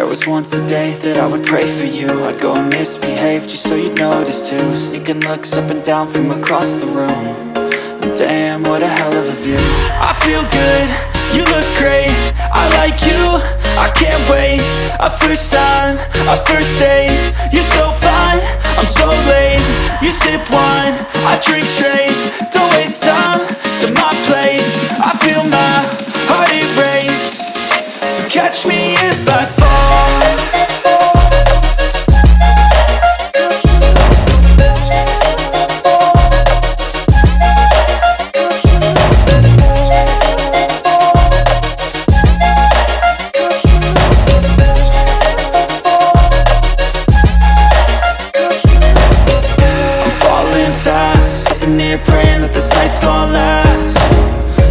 There was once a day that I would pray for you. I'd go and misbehave just so you'd notice too. Sneaking looks up and down from across the room. And damn, what a hell of a view. I feel good, you look great, I like you, I can't wait. A first time, a first date. You're so fine, I'm so late. You sip wine, I drink straight. Don't waste time to my place. I feel my heart erase. So catch me if I fall. Praying that this night's gonna last.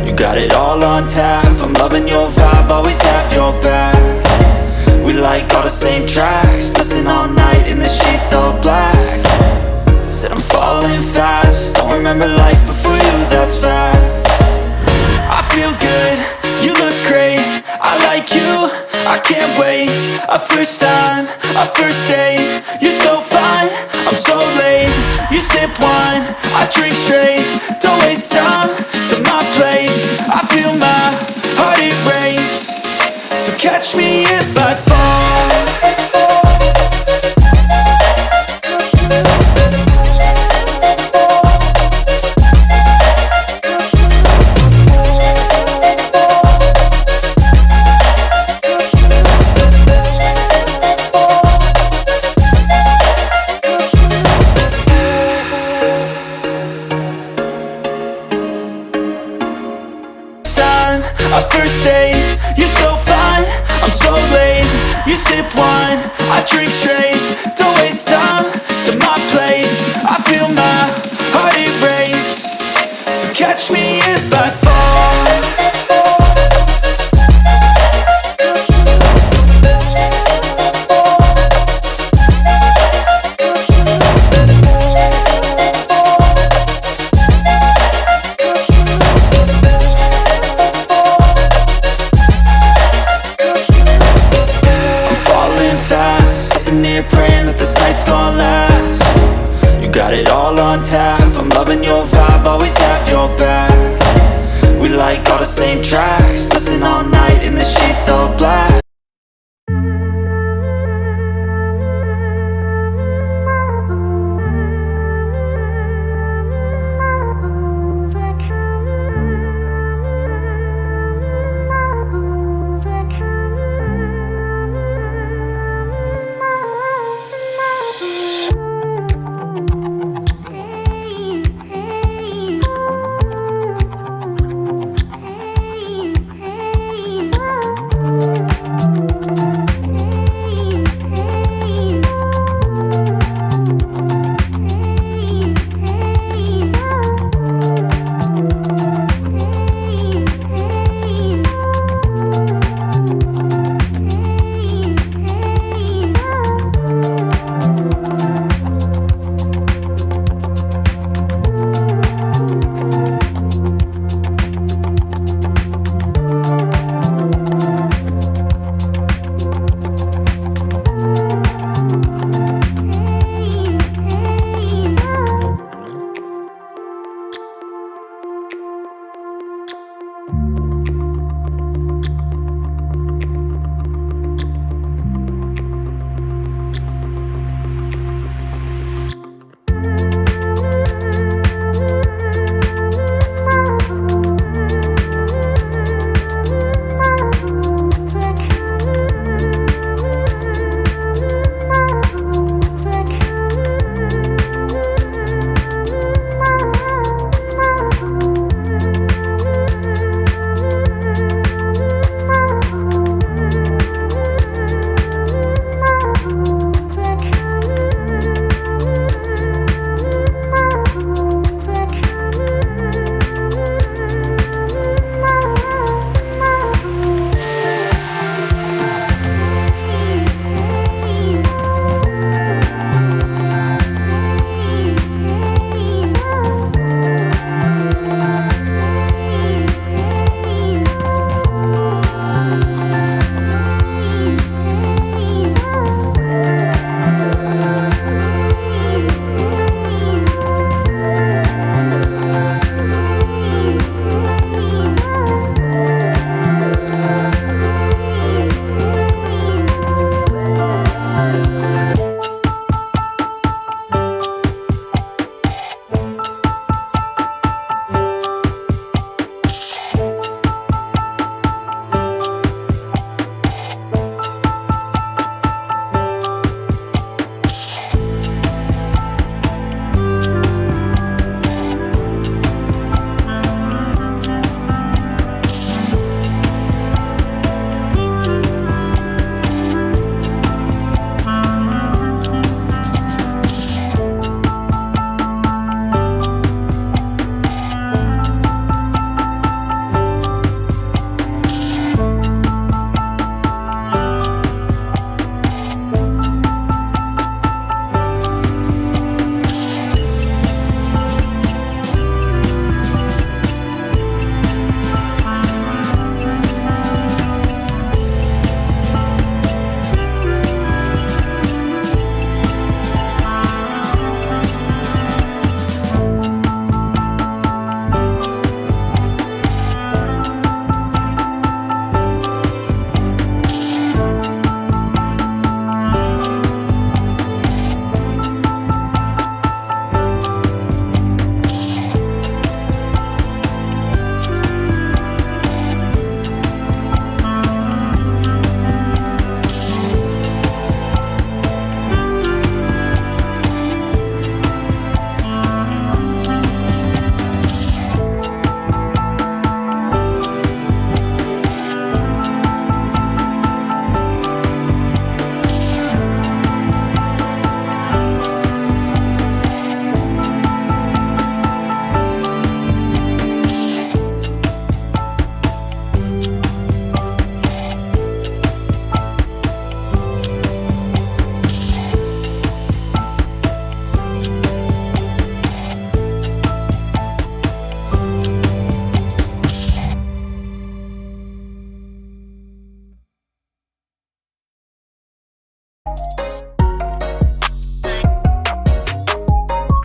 You got it all on tap, I'm loving your vibe, always have your back. We like all the same tracks, listen all night in the sheets all black. Said I'm falling fast, don't remember life before you, that's fact. I feel good, you look great, I like you, I can't wait. A first time, a first date. You're so fine, I'm so late. You sip wine, I drink straight. Don't waste time to my place. I feel my heart erase. So catch me if I fall. A first date. You're so fine, I'm so late. You sip wine, I drink straight. Don't waste time to my place. I feel my heart erase. So catch me if I fall. Praying that this night's gonna last. You got it all on tap, I'm loving your vibe, always have your back. We like all the same tracks, listen all night in the sheets all black.